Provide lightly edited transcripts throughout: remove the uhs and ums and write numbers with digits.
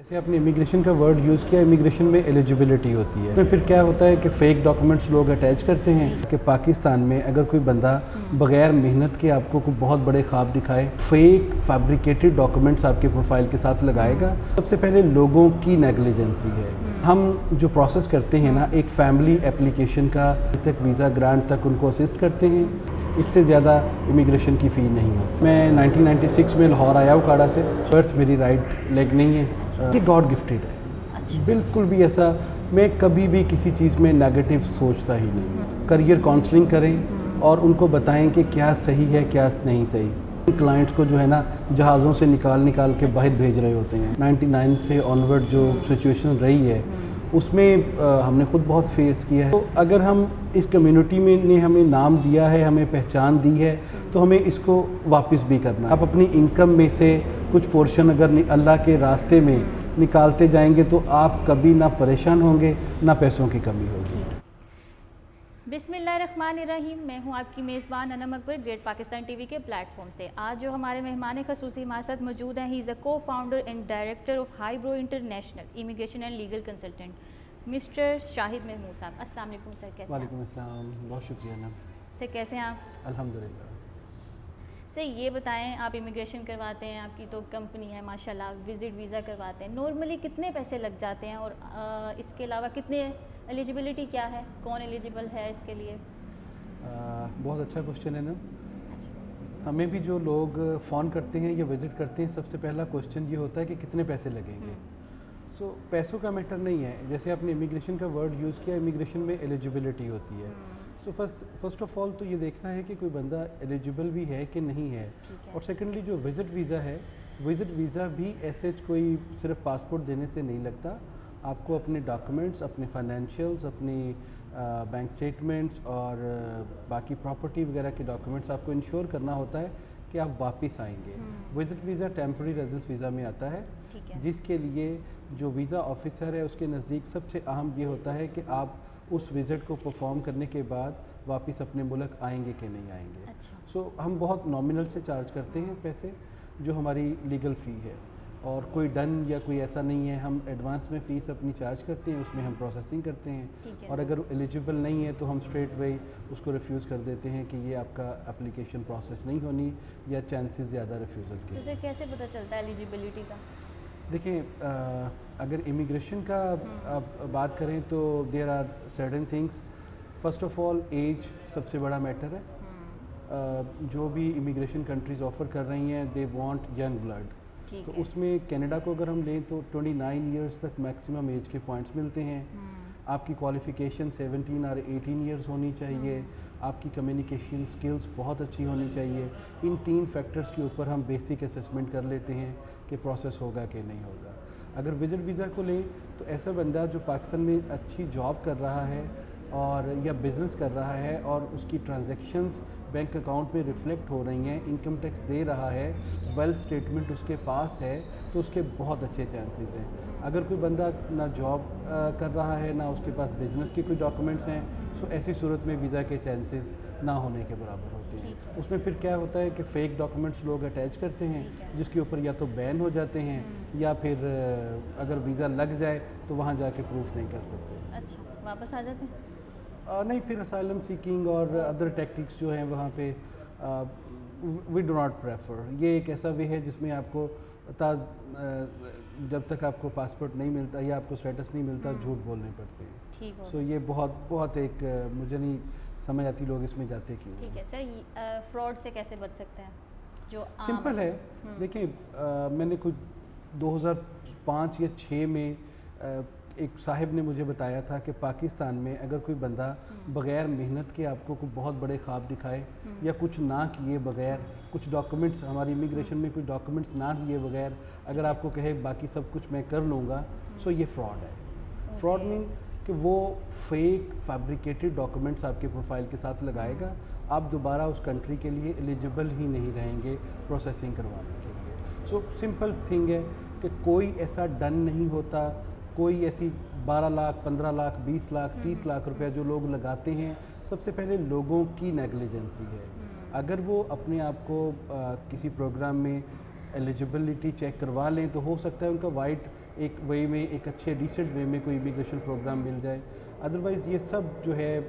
जैसे आपने इमिग्रेशन का वर्ड यूज़ किया, इमिग्रेशन में एलिजिबिलिटी होती है, तो फिर क्या होता है कि फ़ेक डॉक्यूमेंट्स लोग अटैच करते हैं कि पाकिस्तान में अगर कोई बंदा बग़ैर मेहनत के आपको कोई बहुत बड़े ख्वाब दिखाए, फेक फैब्रिकेटेड डॉक्यूमेंट्स आपके प्रोफाइल के साथ लगाएगा। सबसे पहले लोगों की नेग्लिजेंसी है। हम जो प्रोसेस करते हैं ना, एक फैमिली एप्लीकेशन का तक वीज़ा ग्रांट तक उनको असिस्ट करते हैं, इससे ज़्यादा इमिग्रेशन की फ़ी नहीं है। मैं 1996 में लाहौर आया हूँ काड़ा से। बर्थ मेरी राइट लेग नहीं है, ये गॉड गिफ्टेड है। बिल्कुल भी ऐसा मैं कभी भी किसी चीज़ में नेगेटिव सोचता ही नहीं। करियर काउंसलिंग करें और उनको बताएं कि क्या सही है क्या नहीं सही। क्लाइंट्स को जो है ना, जहाज़ों से निकाल के बाहर भेज रहे होते हैं। 99 से ऑनवर्ड जो सिचुएशन रही है उसमें हमने खुद बहुत फेस किया है। तो अगर हम इस कम्युनिटी में ने हमें नाम दिया है, हमें पहचान दी है, तो हमें इसको वापस भी करना है। आप अपनी इनकम में से कुछ पोर्शन अगर अल्लाह के रास्ते में निकालते जाएंगे तो आप कभी ना परेशान होंगे ना पैसों की कमी होगी। बिस्मिल्लाहिर्रहमानिर्रहीम। मैं हूं आपकी मेज़बान अनम अकबर, ग्रेट पाकिस्तान टीवी के प्लेटफॉर्म से। आज जो हमारे मेहमान खसूसी हमारे साथ मौजूद हैं, ही is a cofounder and director of Highbrow international immigration and legal consultant, mister Shahid Mahmood sahab. अस्सलाम वालेकुम सर, कैसे हैं? वालेकुम अस्सलाम, बहुत शुक्रिया ना। सर कैसे हैं आप? अल्हम्दुलिल्लाह। सर ये बताएं, आप इमिग्रेशन करवाते हैं, आपकी तो कंपनी है माशाल्लाह, विज़िट वीज़ा करवाते हैं, नॉर्मली कितने पैसे लग जाते हैं और इसके अलावा कितने एलिजिबिलिटी क्या है, कौन एलिजिबल है इसके लिए? बहुत अच्छा क्वेश्चन है ना। हमें भी जो लोग फ़ोन करते हैं या विज़िट करते हैं, सबसे पहला क्वेश्चन ये होता है कि कितने पैसे लगेंगे। सो पैसों का मैटर नहीं है। जैसे आपने इमिग्रेशन का वर्ड यूज़ किया, इमिग्रेशन में एलिजिबिलिटी होती है। सो फर्स्ट ऑफ ऑल तो ये देखना है कि कोई बंदा एलिजिबल भी है कि नहीं है। और सेकेंडली जो विज़िट वीज़ा है, विज़िट वीज़ा भी ऐसे कोई सिर्फ पासपोर्ट देने से नहीं लगता। आपको अपने डॉक्यूमेंट्स, अपने फाइनेंशियल्स, अपनी बैंक स्टेटमेंट्स और बाकी प्रॉपर्टी वगैरह के डॉक्यूमेंट्स आपको इंश्योर करना होता है कि आप वापस आएंगे। Visit visa temporary residence visa में आता है, जिसके लिए जो वीज़ा ऑफिसर है उसके नज़दीक सबसे अहम ये होता है कि आप उस विज़िट को परफॉर्म करने के बाद वापस अपने मुल्क आएंगे कि नहीं आएंगे। सो हम बहुत नॉमिनल से चार्ज करते हैं पैसे, जो हमारी लीगल फ़ी है, और कोई डन या कोई ऐसा नहीं है। हम एडवांस में फ़ीस अपनी चार्ज करते हैं, उसमें हम प्रोसेसिंग करते हैं, और अगर एलिजिबल नहीं है तो हम स्ट्रेट वे उसको रिफ्यूज़ कर देते हैं कि ये आपका एप्लीकेशन प्रोसेस नहीं होनी या चांसेस ज़्यादा रिफ्यूज़ल के। तो सर कैसे पता चलता है एलिजिबिलिटी का? देखिए, अगर इमिग्रेशन का आप बात करें तो there are certain things. First of all as सबसे बड़ा मैटर है। जो भी इमिग्रेशन कंट्रीज़ ऑफ़र कर रही हैं, दे वांट यंग ब्लड। तो उसमें कनाडा को अगर हम लें तो 29 इयर्स तक मैक्सिमम एज के पॉइंट्स मिलते हैं। आपकी क्वालिफ़िकेशन 17 और 18 इयर्स होनी चाहिए। आपकी कम्युनिकेशन स्किल्स बहुत अच्छी होनी चाहिए। इन 3 फैक्टर्स के ऊपर हम बेसिक असेसमेंट कर लेते हैं कि प्रोसेस होगा कि नहीं होगा। अगर विज़िट वीज़ा को लें तो ऐसा बंदा जो पाकिस्तान में अच्छी जॉब कर रहा है और या बिज़नेस कर रहा है और उसकी ट्रांजैक्शंस बैंक अकाउंट में रिफ़्लेक्ट हो रही हैं, इनकम टैक्स दे रहा है, वेल्थ स्टेटमेंट उसके पास है, तो उसके बहुत अच्छे चांसेस हैं। अगर कोई बंदा ना जॉब कर रहा है, ना उसके पास बिज़नेस के कोई डॉक्यूमेंट्स हैं, सो ऐसी सूरत में वीज़ा के चांसेस ना होने के बराबर होते हैं। उसमें फिर क्या होता है कि फ़ेक डॉक्यूमेंट्स लोग अटैच करते हैं, जिसके ऊपर या तो बैन हो जाते हैं या फिर अगर वीज़ा लग जाए तो वहाँ जाके प्रूफ नहीं कर सकते। अच्छा, वापस आ जाते हैं? नहीं, फिर असाइलम सीकिंग और अदर टैक्टिक्स जो हैं वहाँ पे वी डू नॉट प्रेफर। ये एक ऐसा वे है जिसमें आपको जब तक आपको पासपोर्ट नहीं मिलता या आपको स्टेटस नहीं मिलता, झूठ बोलने पड़ते हैं। सो ये बहुत एक मुझे नहीं समझ आती लोग इसमें जाते क्यों। ठीक है सर, फ्रॉड से कैसे बच सकते हैं? जो सिंपल है। देखिए, मैंने कुछ 2005 या 6 में एक साहिब ने मुझे बताया था कि पाकिस्तान में अगर कोई बंदा बग़ैर मेहनत के आपको कोई बहुत बड़े ख्वाब दिखाए या कुछ ना किए बगैर, कुछ डॉक्यूमेंट्स, हमारी इमिग्रेशन में कुछ डॉक्यूमेंट्स ना दिए बगैर अगर आपको कहे बाकी सब कुछ मैं कर लूँगा, सो ये फ्रॉड है। फ्रॉड मीन कि वो फेक फैब्रिकेटेड डॉक्यूमेंट्स आपके प्रोफाइल के साथ लगाएगा। आप दोबारा उस कंट्री के लिए एलिजिबल ही नहीं रहेंगे प्रोसेसिंग करवाने के लिए। सो सिंपल थिंग है कि कोई ऐसा डन नहीं होता, कोई ऐसी 12 लाख, 15 लाख, 20 लाख, 30 लाख रुपया जो लोग लगाते हैं, सबसे पहले लोगों की नेग्लिजेंसी है। अगर वो अपने आप को किसी प्रोग्राम में एलिजिबिलिटी चेक करवा लें तो हो सकता है उनका वाइट एक वे में, एक अच्छे डिसेंट वे में कोई इमिग्रेशन प्रोग्राम मिल जाए। अदरवाइज़ ये सब जो है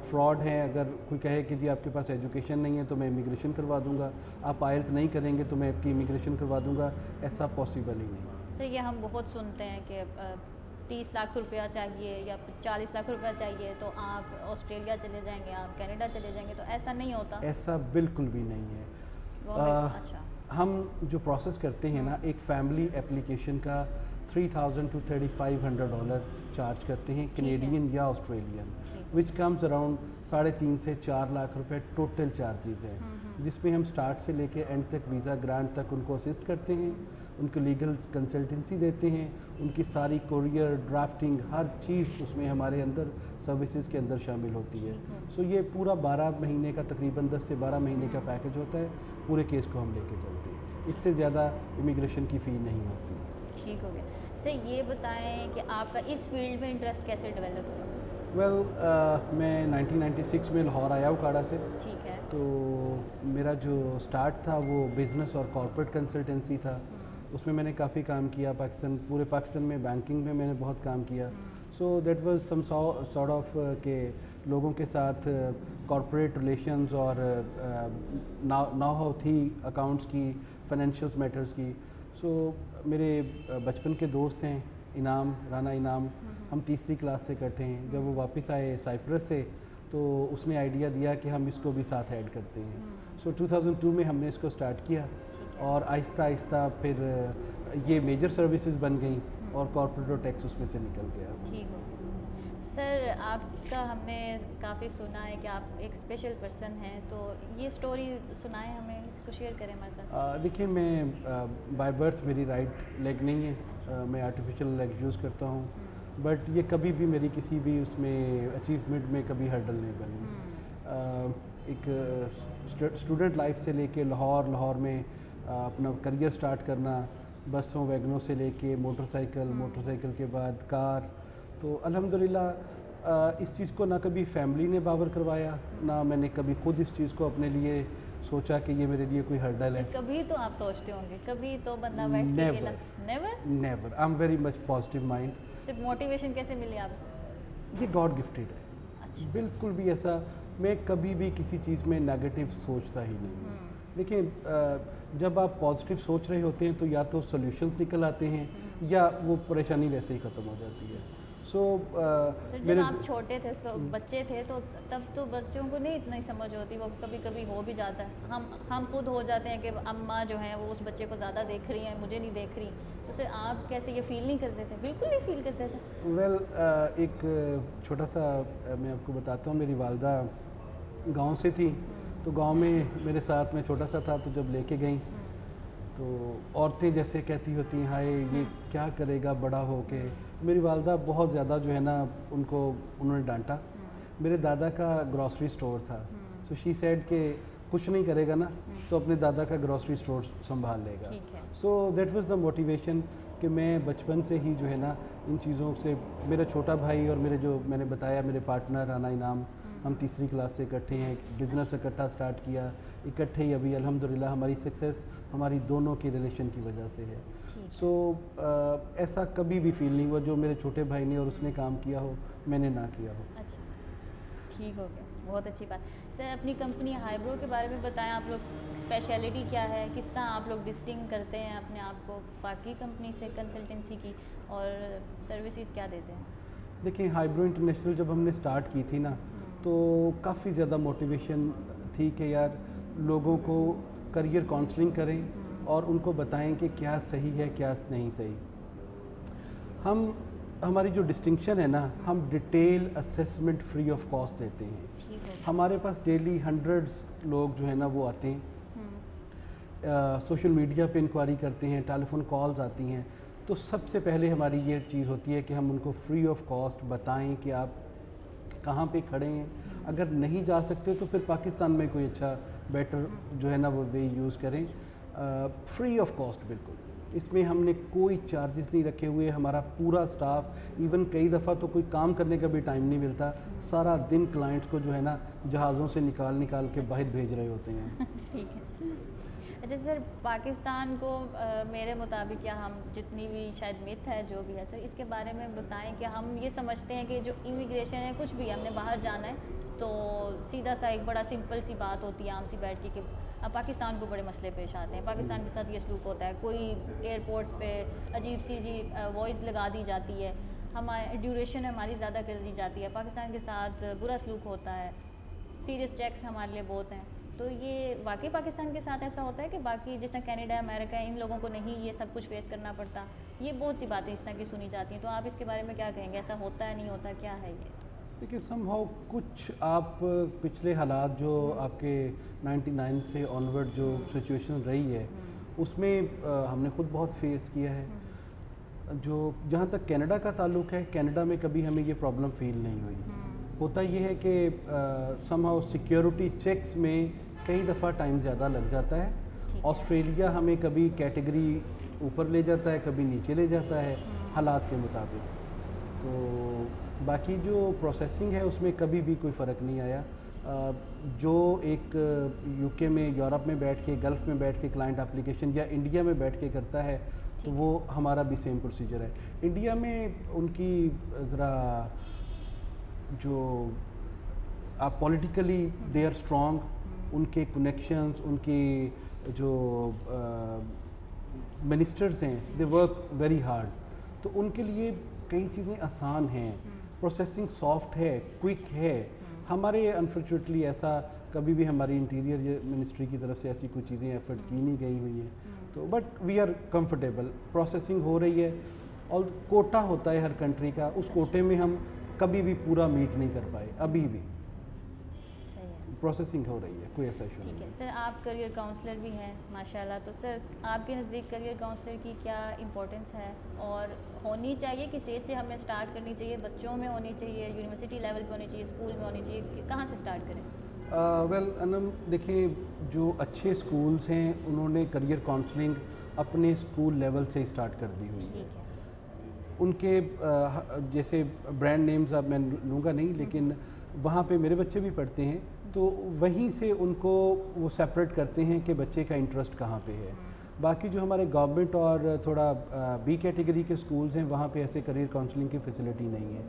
फ्रॉड है। अगर कोई कहे कि जी आपके पास एजुकेशन नहीं है तो मैं इमिग्रेशन करवा दूंगा, आप आइल्स नहीं करेंगे तो मैं आपकी इमिग्रेशन करवा दूंगा, ऐसा पॉसिबल ही नहीं। सर ये हम बहुत सुनते हैं कि 30 लाख रुपया चाहिए या 40 लाख रुपया चाहिए तो आप ऑस्ट्रेलिया चले जाएंगे, आप कनाडा चले जाएंगे, तो ऐसा नहीं होता। ऐसा बिल्कुल भी नहीं है। अच्छा, हम जो प्रोसेस करते हैं ना, एक फैमिली एप्लीकेशन का $3,000 to $3,500 चार्ज करते हैं, कैनेडियन या ऑस्ट्रेलियन, विच कम्स अराउंड 3.5 से 4 लाख रुपए टोटल चार्जेस हैं, जिसमें हम स्टार्ट से लेके एंड तक वीज़ा ग्रांट तक उनको असिस्ट करते हैं, उनको लीगल कंसल्टेंसी देते हैं, उनकी सारी कोरियर ड्राफ्टिंग हर चीज़ उसमें हमारे अंदर सर्विसेज के अंदर शामिल होती है। सो ये पूरा 12 महीने का, तकरीबन 10 से 12 महीने का पैकेज होता है। पूरे केस को हम लेके चलते हैं, इससे ज़्यादा इमिग्रेशन की फ़ी नहीं होती। ठीक हो गया। सर ये बताएं कि आपका इस फील्ड में इंटरेस्ट कैसे डेवलप हुआ? मैं 1996 में लाहौर आया उकाड़ा से। ठीक है। तो मेरा जो स्टार्ट था वो बिज़नेस और कॉर्पोरेट कंसल्टेंसी था। उसमें मैंने काफ़ी काम किया, पूरे पाकिस्तान में बैंकिंग में मैंने बहुत काम किया। So that was some sort of के लोगों के साथ कॉर्पोरेट रिलेशंस और नाउ हाउ थी अकाउंट्स की, फाइनेंशियल मैटर्स की। सो मेरे बचपन के दोस्त हैं इनाम, राना इनाम, हम तीसरी क्लास से इकट्ठे हैं। जब वो वापस आए साइप्रस से तो उसने आइडिया दिया कि हम इसको भी साथ ऐड करते हैं। सो 2002 में हमने इसको स्टार्ट किया और आहिस्ता आहिस्ता फिर ये मेजर सर्विसेज बन गई और कॉर्पोरेट और टैक्स उसमें से निकल गया। ठीक हो। सर आपका हमने काफ़ी सुना है कि आप एक स्पेशल पर्सन हैं, तो ये स्टोरी सुनाएं हमें, इसको शेयर करें हमारे साथ। देखिए, मैं बाय बर्थ मेरी राइट लेग नहीं है, मैं आर्टिफिशियल लेग यूज़ करता हूँ, बट ये कभी भी मेरी किसी भी उसमें अचीवमेंट में कभी हर्डल नहीं बनी। एक स्टूडेंट लाइफ से लेके लाहौर में अपना करियर स्टार्ट करना, बसों वैगनों से लेके मोटरसाइकिल के बाद कार, तो अल्हम्दुलिल्लाह इस चीज़ को ना कभी फैमिली ने बावर करवाया, ना मैंने कभी खुद इस चीज़ को अपने लिए सोचा कि ये मेरे लिए कोई हर्डल है। कभी तो आप सोचते होंगे, कभी तो बंदा बैठ के अकेला, never. I am very much positive mind. सिर्फ मोटिवेशन कैसे मिले आपको? ये गॉड गिफ्टेड है। अच्छा। बिल्कुल भी ऐसा मैं कभी भी किसी चीज़ में नेगेटिव सोचता ही नहीं। देखिए, जब आप पॉजिटिव सोच रहे होते हैं तो या तो सॉल्यूशंस निकल आते हैं या वो परेशानी वैसे ही ख़त्म हो जाती है। जब आप छोटे थे, बच्चे थे, तो तब तो बच्चों को नहीं इतना ही समझ होती, वो कभी कभी हो भी जाता है। हम खुद हो जाते हैं कि अम्मा जो है वो उस बच्चे को ज़्यादा देख रही हैं, मुझे नहीं देख रही। तो सर आप कैसे ये फील नहीं करते थे? बिल्कुल नहीं फील करते थे? वेल, एक छोटा सा मैं आपको बताता हूँ। मेरी वालदा गांव से थी, तो गांव में मेरे साथ में छोटा सा था, तो जब लेके गई तो औरतें जैसे कहती होती हैं, हाय ये क्या करेगा बड़ा हो के। मेरी वालदा बहुत ज़्यादा जो है ना, उन्होंने डांटा। मेरे दादा का ग्रॉसरी स्टोर था, सो शी सेड कि कुछ नहीं करेगा ना तो अपने दादा का ग्रॉसरी स्टोर संभाल लेगा। सो दैट वाज द मोटिवेशन कि मैं बचपन से ही जो है ना इन चीज़ों से, मेरा छोटा भाई और मेरे जो मैंने बताया मेरे पार्टनर राना इनाम, हम तीसरी क्लास से इकट्ठे हैं, बिज़नेस इकट्ठा स्टार्ट किया, इकट्ठे ही अभी अल्हम्दुलिल्लाह हमारी सक्सेस हमारी दोनों की रिलेशन की वजह से है। सो ऐसा कभी भी फील नहीं हुआ जो मेरे छोटे भाई ने और उसने काम किया हो मैंने ना किया हो। अच्छा, ठीक हो गया, बहुत अच्छी बात। सर अपनी कंपनी हाईब्रो के बारे में बताएं, आप लोग स्पेशलिटी क्या है, किस तरह आप लोग डिस्टिंग करते हैं अपने आप को बाकी कंपनी से कंसल्टेंसी की, और सर्विसेज क्या देते हैं? देखिए, हाईब्रो इंटरनेशनल जब हमने स्टार्ट की थी ना तो काफ़ी ज़्यादा मोटिवेशन थी कि यार लोगों को करियर काउंसलिंग करें और उनको बताएं कि क्या सही है क्या नहीं सही। हमारी जो डिस्टिंक्शन है ना, हम detail assessment free of cost देते हैं। हमारे पास डेली हंड्रेड्स लोग जो है ना वो आते हैं, सोशल मीडिया पे इंक्वायरी करते हैं, टेलीफोन कॉल्स आती हैं। तो सबसे पहले हमारी ये चीज़ होती है कि हम उनको फ्री ऑफ कॉस्ट बताएं कि आप कहाँ पे खड़े हैं। अगर नहीं जा सकते तो फिर पाकिस्तान में कोई अच्छा बेटर जो है ना वो वे यूज़ करें, फ्री ऑफ कॉस्ट बिल्कुल। इसमें हमने कोई चार्जेस नहीं रखे हुए। हमारा पूरा स्टाफ, इवन कई दफ़ा तो कोई काम करने का भी टाइम नहीं मिलता, सारा दिन क्लाइंट्स को जो है ना जहाज़ों से निकाल के बाहर भेज रहे होते हैं। ठीक है। अच्छा सर, पाकिस्तान को मेरे मुताबिक, या हम जितनी भी शायद मिथ है जो भी है सर, इसके बारे में बताएं कि हम ये समझते हैं कि जो इमिग्रेशन है, कुछ भी हमने बाहर जाना है तो सीधा सा एक बड़ा सिंपल सी बात होती है आम सी बैठ के कि अब पाकिस्तान को बड़े मसले पेश आते हैं, पाकिस्तान के साथ ये सलूक होता है, कोई एयरपोर्ट्स पे अजीब सी जी वॉइस लगा दी जाती है, हमारी ड्यूरेशन हमारी ज़्यादा कर दी जाती है, पाकिस्तान के साथ बुरा सलूक होता है, सीरियस चेक्स हमारे लिए बहुत हैं। तो ये वाकई पाकिस्तान के साथ ऐसा होता है कि बाकी जैसा कनाडा, अमेरिका, इन लोगों को नहीं ये सब कुछ फेस करना पड़ता? ये बहुत सी बातें इस तरह की सुनी जाती हैं, तो आप इसके बारे में क्या कहेंगे? ऐसा होता है, नहीं होता, क्या है ये? देखिए, समहाउ कुछ आप पिछले हालात जो आपके 99 से ऑनवर्ड जो सिचुएशन रही है उसमें हमने खुद बहुत फेस किया है। जो जहाँ तक कनाडा का ताल्लुक है, कनाडा में कभी हमें ये प्रॉब्लम फील नहीं हुई। होता ये है कि समहाउ सिक्योरिटी चेक्स में कई दफ़ा टाइम ज़्यादा लग जाता है। ऑस्ट्रेलिया हमें कभी कैटेगरी ऊपर ले जाता है, कभी नीचे ले जाता है हालात के मुताबिक। तो बाकी जो प्रोसेसिंग है उसमें कभी भी कोई फ़र्क नहीं आया। जो एक यूके में, यूरोप में बैठ के, गल्फ़ में बैठ के क्लाइंट एप्लीकेशन या इंडिया में बैठ के करता है तो वो हमारा भी सेम प्रोसीजर है। इंडिया में उनकी ज़रा जो आप पॉलिटिकली दे आर स्ट्रॉन्ग, उनके कनेक्शंस, उनके जो मिनिस्टर्स हैं, दे वर्क वेरी हार्ड, तो उनके लिए कई चीज़ें आसान हैं, प्रोसेसिंग सॉफ्ट है, क्विक है। हमारे अनफॉर्चुनेटली ऐसा कभी भी हमारी इंटीरियर मिनिस्ट्री की तरफ से ऐसी कोई चीज़ें एफर्ट्स की नहीं गई हुई हैं। तो but we are comfortable, processing हो रही है और कोटा होता है हर कंट्री का, उस कोटे में हम कभी भी पूरा मीट नहीं कर पाए अभी भी। प्रोसेसिंग हो रही है, कोई ऐसा इशू नहीं। ठीक है सर, आप करियर काउंसलर भी हैं माशाल्लाह, तो सर आपके नज़दीक करियर काउंसलर की क्या इंपॉर्टेंस है और होनी चाहिए? किस एज से हमें स्टार्ट करनी चाहिए? बच्चों में होनी चाहिए, यूनिवर्सिटी लेवल पे होनी चाहिए, स्कूल में होनी चाहिए, कहाँ से स्टार्ट करें? वेल अनम, देखिए, जो अच्छे स्कूल्स हैं उन्होंने करियर काउंसलिंग अपने स्कूल लेवल से स्टार्ट कर दी हुई है। उनके जैसे ब्रांड नेम्स अब मैं लूँगा नहीं, लेकिन वहाँ पे मेरे बच्चे भी पढ़ते हैं, तो वहीं से उनको वो सेपरेट करते हैं कि बच्चे का इंटरेस्ट कहाँ पे है। बाकी जो हमारे गवर्नमेंट और थोड़ा बी कैटेगरी के स्कूल्स हैं, वहाँ पे ऐसे करियर काउंसलिंग की फैसिलिटी नहीं है।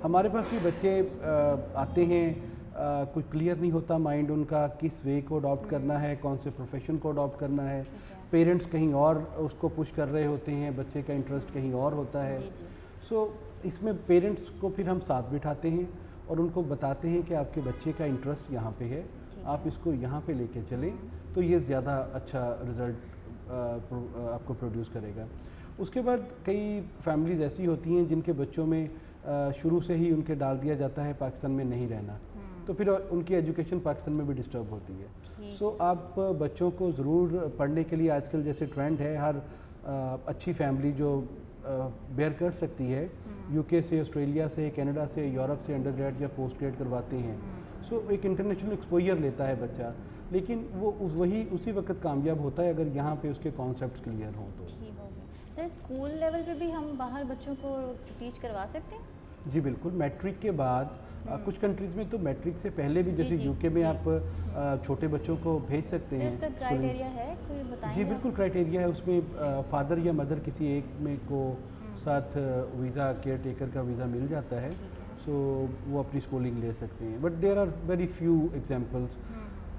हमारे पास भी बच्चे आते हैं, कोई क्लियर नहीं होता माइंड उनका किस वे को अडॉप्ट करना है, कौन से प्रोफेशन को अडॉप्ट करना है। पेरेंट्स कहीं और उसको पुश कर रहे होते हैं, बच्चे का इंटरेस्ट कहीं और होता है। सो इसमें पेरेंट्स को फिर हम साथ बिठाते हैं और उनको बताते हैं कि आपके बच्चे का इंटरेस्ट यहाँ पे है, आप इसको यहाँ पे लेके चलें तो ये ज़्यादा अच्छा रिज़ल्ट आपको प्रोड्यूस करेगा। उसके बाद कई फैमिलीज़ ऐसी होती हैं जिनके बच्चों में शुरू से ही उनके डाल दिया जाता है पाकिस्तान में नहीं रहना, तो फिर उनकी एजुकेशन पाकिस्तान में भी डिस्टर्ब होती है। सो आप बच्चों को ज़रूर पढ़ने के लिए, आजकल जैसे ट्रेंड है, हर अच्छी फैमिली जो बेयर कर सकती है, यूके से, ऑस्ट्रेलिया से, कनाडा से, यूरोप से अंडर ग्रेड या पोस्ट ग्रेड करवाते हैं। सो एक इंटरनेशनल एक्सपोजर लेता है बच्चा, लेकिन वो उसी वक्त कामयाब होता है अगर यहाँ पे उसके कॉन्सेप्ट क्लियर हों तो। सर स्कूल लेवल पे भी हम बाहर बच्चों को टीच करवा सकते हैं? जी बिल्कुल, मैट्रिक के बाद कुछ कंट्रीज़ में तो मैट्रिक से पहले भी, जैसे यूके में आप छोटे बच्चों को भेज सकते हैं। उसका क्राइटेरिया है कोई, बताएंगे? जी बिल्कुल, क्राइटेरिया है उसमें। फादर या मदर किसी एक में को साथ वीज़ा, केयर टेकर का वीज़ा मिल जाता है, सो वो अपनी स्कूलिंग ले सकते हैं। But there are very few examples.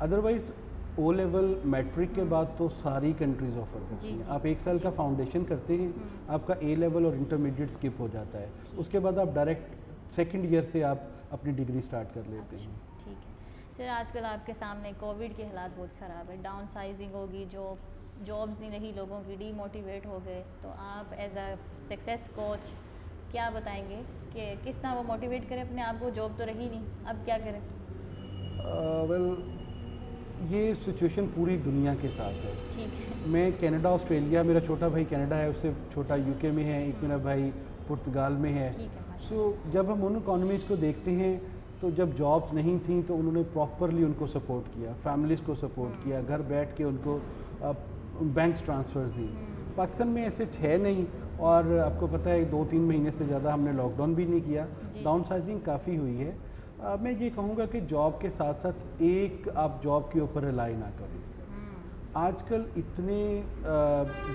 Otherwise O level matric के बाद तो सारी कंट्रीज़ ऑफर करती हैं। आप एक साल का फाउंडेशन करते हैं, आपका ए लेवल और इंटरमीडिएट स्किप हो जाता है, उसके बाद आप डायरेक्ट सेकेंड ईयर से आप अपनी डिग्री स्टार्ट कर लेते हैं। ठीक है सर, आजकल आपके सामने कोविड के हालात बहुत ख़राब है, डाउन साइजिंग होगी, जो जॉब्स नहीं रही, लोगों की डीमोटिवेट हो गए, तो आप एज अ सक्सेस कोच क्या बताएंगे कि किस तरह वो मोटिवेट करें अपने आप को? जॉब तो रही नहीं, अब क्या करें? वेल ये सिचुएशन पूरी दुनिया के साथ है। ठीक है। मैं कनाडा, ऑस्ट्रेलिया, मेरा छोटा भाई कनाडा है, उससे छोटा यूके में है, एक मेरा भाई पुर्तगाल में है। सो जब हम उन इकॉनमीज़ को देखते हैं तो जब जॉब्स नहीं थी तो उन्होंने प्रॉपरली उनको सपोर्ट किया, फैमिलीज़ को सपोर्ट किया, घर बैठ के उनको बैंक ट्रांसफ़र्स दी। पाकिस्तान में ऐसे है नहीं, और आपको पता है 2-3 महीने से ज़्यादा हमने लॉकडाउन भी नहीं किया, डाउन साइजिंग काफ़ी हुई है। मैं ये कहूँगा कि जॉब के साथ साथ एक आप जॉब के ऊपर रिलाई ना करें। आजकल इतने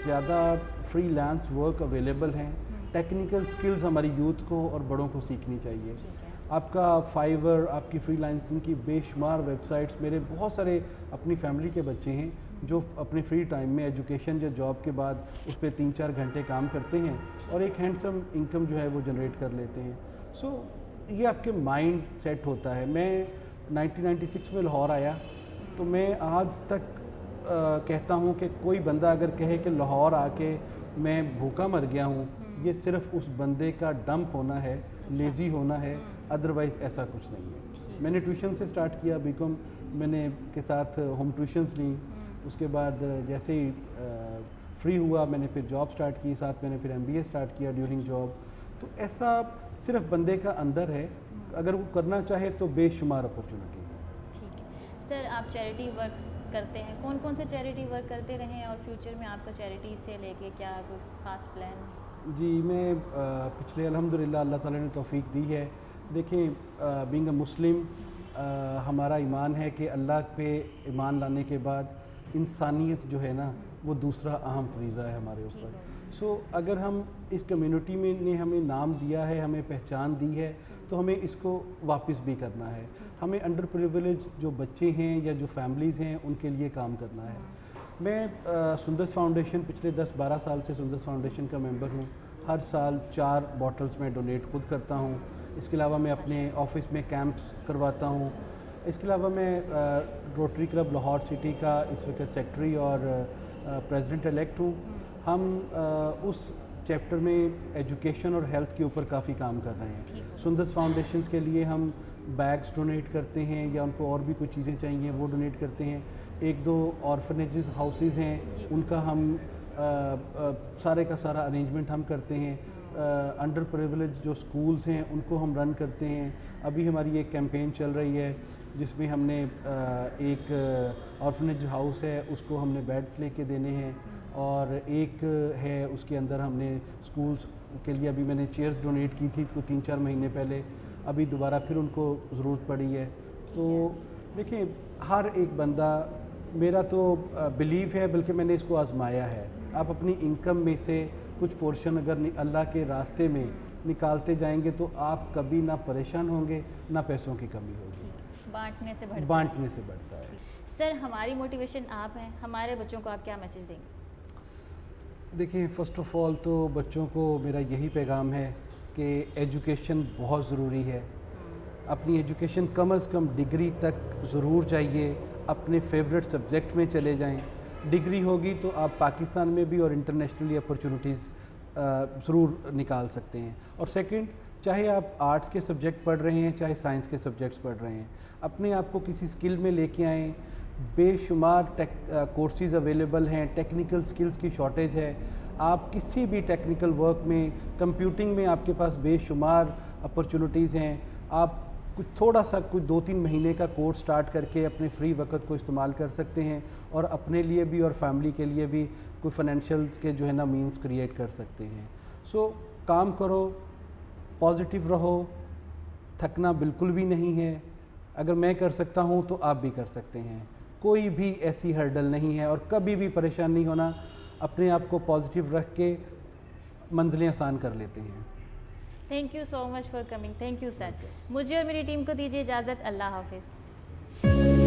ज़्यादा फ्रीलांस वर्क अवेलेबल हैं, टेक्निकल स्किल्स हमारी यूथ को और बड़ों को सीखनी चाहिए। ठीक है। आपका फाइवर, आपकी फ्रीलांसिंग की बेशुमार वेबसाइट्स, मेरे बहुत सारे अपनी फैमिली के बच्चे हैं जो अपने फ्री टाइम में एजुकेशन या जॉब के बाद उस पर 3-4 घंटे काम करते हैं और एक हैंडसम इनकम जो है वो जनरेट कर लेते हैं। सो ये आपके माइंड सेट होता है। मैं 1996 में लाहौर आया तो मैं आज तक कहता हूँ कि कोई बंदा अगर कहे कि लाहौर आके मैं भूखा मर गया हूँ, ये सिर्फ उस बंदे का डंप होना है, लेज़ी होना है, अदरवाइज़ ऐसा कुछ नहीं है। मैंने ट्यूशन से स्टार्ट किया, बीकॉम मैंने के साथ होम ट्यूशन्स ली, उसके बाद जैसे ही फ्री हुआ मैंने फिर जॉब स्टार्ट की, साथ मैंने फिर MBA स्टार्ट किया ड्यूरिंग जॉब। तो ऐसा सिर्फ बंदे का अंदर है, अगर वो करना चाहे तो बेशुमार अपॉर्चुनिटी है। ठीक है सर, आप चैरिटी वर्क करते हैं, कौन कौन से चैरिटी वर्क करते रहे हैं और फ्यूचर में आपका चैरिटी से लेके क्या कोई खास प्लान? जी, मैं पिछले अल्हम्दुलिल्लाह अल्लाह ताला ने तौफीक दी है। देखिए, बीइंग अ मुस्लिम हमारा ईमान है कि अल्लाह पे ईमान लाने के बाद इंसानियत जो है ना वो दूसरा अहम फरीज़ा है हमारे ऊपर। सो अगर हम इस कम्युनिटी में ने हमें नाम दिया है, हमें पहचान दी है, तो हमें इसको वापस भी करना है। हमें अंडर प्रिविलेज जो बच्चे हैं या जो फैमिलीज़ हैं उनके लिए काम करना है। मैं सुंदस फाउंडेशन पिछले 10-12 साल से सुंदस फाउंडेशन का मेंबर हूँ। हर साल 4 बॉटल्स में डोनेट खुद करता हूँ। इसके अलावा मैं अपने ऑफिस में कैंप्स करवाता हूँ। इसके अलावा मैं रोटरी क्लब लाहौर सिटी का इस वक्त सेक्रेटरी और प्रेसिडेंट इलेक्ट हूँ। हम उस चैप्टर में एजुकेशन और हेल्थ के ऊपर काफ़ी काम कर रहे हैं। सुंदस फाउंडेशन के लिए हम बैग्स डोनेट करते हैं या उनको और भी कुछ चीज़ें चाहिए वो डोनेट करते हैं। 1-2 ऑर्फनेजेस हाउसेस हैं, उनका हम सारे का सारा अरेंजमेंट हम करते हैं। अंडर प्रिविलेज जो स्कूल्स हैं उनको हम रन करते हैं। अभी हमारी एक कैंपेन चल रही है जिसमें हमने एक ऑर्फनेज हाउस है उसको हमने बेड्स लेके देने हैं और एक है उसके अंदर हमने स्कूल्स के लिए अभी मैंने चेयर्स डोनेट की थी तो 3-4 महीने पहले, अभी दोबारा फिर उनको ज़रूरत पड़ी है। तो देखिए, हर एक बंदा, मेरा तो बिलीव है, बल्कि मैंने इसको आजमाया है, आप अपनी इनकम में से कुछ पोर्शन अगर अल्लाह के रास्ते में निकालते जाएंगे तो आप कभी ना परेशान होंगे ना पैसों की कमी होगी। बांटने से बढ़ता बांटने से बढ़ता है। सर, हमारी मोटिवेशन आप हैं, हमारे बच्चों को आप क्या मैसेज देंगे? देखिए, फ़र्स्ट ऑफ़ ऑल तो बच्चों को मेरा यही पैगाम है कि एजुकेशन बहुत ज़रूरी है। अपनी एजुकेशन कम से कम डिग्री तक ज़रूर चाहिए। अपने फेवरेट सब्जेक्ट में चले जाएं। डिग्री होगी तो आप पाकिस्तान में भी और इंटरनेशनली अपॉर्चुनिटीज़ ज़रूर निकाल सकते हैं। और सेकंड, चाहे आप आर्ट्स के सब्जेक्ट पढ़ रहे हैं चाहे साइंस के सब्जेक्ट्स पढ़ रहे हैं, अपने आप को किसी स्किल में लेके आएँ। बेशुमार कोर्सेज़ अवेलेबल हैं, टेक्निकल स्किल्स की शॉर्टेज है। आप किसी भी टेक्निकल वर्क में, कंप्यूटिंग में आपके पास बेशुमार अपॉर्चुनिटीज़ हैं। आप कुछ थोड़ा सा कुछ 2-3 महीने का कोर्स स्टार्ट करके अपने फ्री वक्त को इस्तेमाल कर सकते हैं और अपने लिए भी और फैमिली के लिए भी कोई फाइनेंशियल के जो है ना मीन्स क्रिएट कर सकते हैं। सो काम करो, पॉजिटिव रहो, थकना बिल्कुल भी नहीं है। अगर मैं कर सकता हूँ तो आप भी कर सकते हैं। कोई भी ऐसी हर्डल नहीं है और कभी भी परेशान नहीं होना। अपने आप को पॉजिटिव रख के मंजिलें आसान कर लेते हैं। Thank you so much for coming. Thank you sir. मुझे और मेरी टीम को दीजिए इजाज़त। अल्लाह हाफिज़।